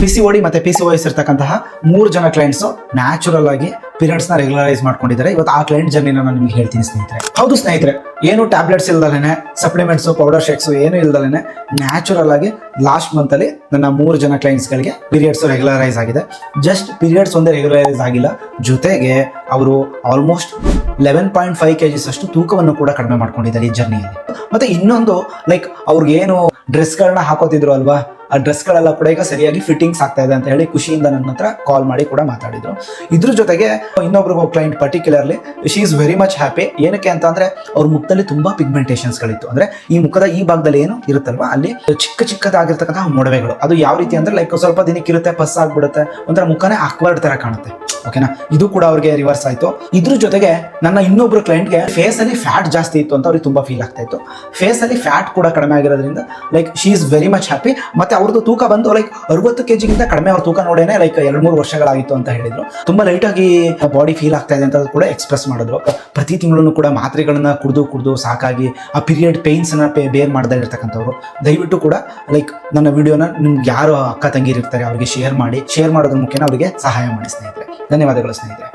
PCOD ಮತ್ತೆ PCOS ಇರ್ತಕ್ಕಂತಹ 3 ಜನ ಕ್ಲೈಂಟ್ಸ್ ನ್ಯಾಚುರಲ್ ಆಗಿ ಪೀರಿಯಡ್ಸ್ ನ ರೆಗ್ಯುಲರೈಸ್ ಮಾಡ್ಕೊಂಡಿದ್ದಾರೆ. ಇವತ್ತು ಆ ಕ್ಲೈಂಟ್ ಜರ್ನಿನ ನಾನು ನಿಮ್ಗೆ ಹೇಳ್ತೀನಿ ಸ್ನೇಹಿತರೆ. ಹೌದು ಸ್ನೇಹಿತರೆ, ಏನು ಟ್ಯಾಬ್ಲೆಟ್ಸ್ ಇಲ್ದಲೇನೆ, ಸಪ್ಲಿಮೆಂಟ್ಸ್, ಪೌಡರ್ ಶೇಕ್ಸ್ ಏನು ಇಲ್ದಲೇನೆ ನ್ಯಾಚುರಲ್ ಆಗಿ ಲಾಸ್ಟ್ ಮಂತ್ ಅಲ್ಲಿ ನನ್ನ 3 ಜನ ಕ್ಲೈಂಟ್ಸ್ ಗಳಿಗೆ ಪೀರಿಯಡ್ಸ್ ರೆಗ್ಯುಲರೈಸ್ ಆಗಿದೆ. ಜಸ್ಟ್ ಪೀರಿಯಡ್ಸ್ ಒಂದೇ ರೆಗ್ಯುಲರೈಸ್ ಆಗಿಲ್ಲ, ಜೊತೆಗೆ ಅವರು ಆಲ್ಮೋಸ್ಟ್ 11.5 kgs ಅಷ್ಟು ತೂಕವನ್ನು ಕೂಡ ಕಡಿಮೆ ಮಾಡ್ಕೊಂಡಿದ್ದಾರೆ ಈ ಜರ್ನಿಯಲ್ಲಿ. ಮತ್ತೆ ಇನ್ನೊಂದು ಲೈಕ್ ಅವ್ರಿಗೇನು ಡ್ರೆಸ್ಗಳನ್ನ ಹಾಕೋತಿದ್ರು ಅಲ್ವಾ, ಆ ಡ್ರೆಸ್ಗಳೆಲ್ಲ ಕೂಡ ಈಗ ಸರಿಯಾಗಿ ಫಿಟ್ಟಿಂಗ್ಸ್ ಆಗ್ತಾ ಇದೆ ಅಂತ ಹೇಳಿ ಖುಷಿಯಿಂದ ನನ್ನ ಹತ್ರ ಕಾಲ್ ಮಾಡಿ ಕೂಡ ಮಾತಾಡಿದ್ರು. ಇದ್ರ ಜೊತೆಗೆ ಇನ್ನೊಬ್ರು client particularly she is very much happy. ಏನಕ್ಕೆ ಅಂತ ಅಂದ್ರೆ ಅವ್ರ ಮುಖದಲ್ಲಿ ತುಂಬಾ ಪಿಗ್ಮೆಂಟೇಷನ್ಸ್ಗಳಿತ್ತು. ಅಂದ್ರೆ ಈ ಮುಖದ ಈ ಭಾಗದಲ್ಲಿ ಏನು ಇರುತ್ತಲ್ವಾ, ಅಲ್ಲಿ ಚಿಕ್ಕ ಚಿಕ್ಕದಾಗಿರ್ತಕ್ಕಂತಹ ಮೊಡವೆಗಳು. ಅದು ಯಾವ ರೀತಿ ಅಂದ್ರೆ ಲೈಕ್ ಸ್ವಲ್ಪ ದಿನಕ್ಕಿರುತ್ತೆ, ಪಸ್ ಆಗ್ಬಿಡುತ್ತೆ, ಒಂಥರ ಮುಖನೇ ಆಕ್ವರ್ಡ್ ತರ ಕಾಣುತ್ತೆ. ಓಕೆನಾ, ಇದು ಕೂಡ ಅವ್ರಿಗೆ ರಿವರ್ಸ್ ಆಯ್ತು. ಇದ್ರ ಜೊತೆಗೆ ನನ್ನ ಇನ್ನೊಬ್ರು ಕ್ಲೈಂಟ್ಗೆ ಫೇಸ್ ಅಲ್ಲಿ ಫ್ಯಾಟ್ ಜಾಸ್ತಿ ಇತ್ತು ಅಂತ ಅವ್ರಿಗೆ ತುಂಬಾ ಫೀಲ್ ಆಗ್ತಾ ಇತ್ತು. ಫೇಸ್ ಅಲ್ಲಿ ಫ್ಯಾಟ್ ಕೂಡ ಕಡಿಮೆ ಆಗಿರೋದ್ರಿಂದ like she is very much happy. ಮತ್ತೆ ಅವ್ರದ್ದು ತೂಕ ಬಂದು ಲೈಕ್ 60 kg ಕಡಿಮೆ ಅವ್ರ ತೂಕ ನೋಡೇನೆ ಲೈಕ್ 2-3 ವರ್ಷಗಳಾಗಿತ್ತು ಅಂತ ಹೇಳಿದ್ರು. ತುಂಬಾ ಲೈಟ್ ಆಗಿ ಬಾಡಿ ಫೀಲ್ ಆಗ್ತಾ ಇದೆ ಅಂತ ಕೂಡ ಎಕ್ಸ್ಪ್ರೆಸ್ ಮಾಡಿದ್ರು. ಪ್ರತಿ ತಿಂಗಳು ಕೂಡ ಮಾತ್ರೆಗಳನ್ನ ಕುಡಿದು ಸಾಕಾಗಿ ಆ ಪೀರಿಯಡ್ ಪೇನ್ಸ್ ಅನ್ನ ಬೇರ್ ಮಾಡದೇ ಇರ್ತಕ್ಕಂಥವ್ರು ದಯವಿಟ್ಟು ಕೂಡ ಲೈಕ್ ನನ್ನ ವಿಡಿಯೋನ ನಿಮ್ಗೆ ಯಾರು ಅಕ್ಕ ತಂಗಿರು ಇರ್ತಾರೆ ಅವ್ರಿಗೆ ಶೇರ್ ಮಾಡೋದ್ರ ಮುಖೇನ ಅವರಿಗೆ ಸಹಾಯ ಮಾಡಿ ಸ್ನೇಹಿತರೆ. ಧನ್ಯವಾದಗಳು ಸ್ನೇಹಿತರೆ.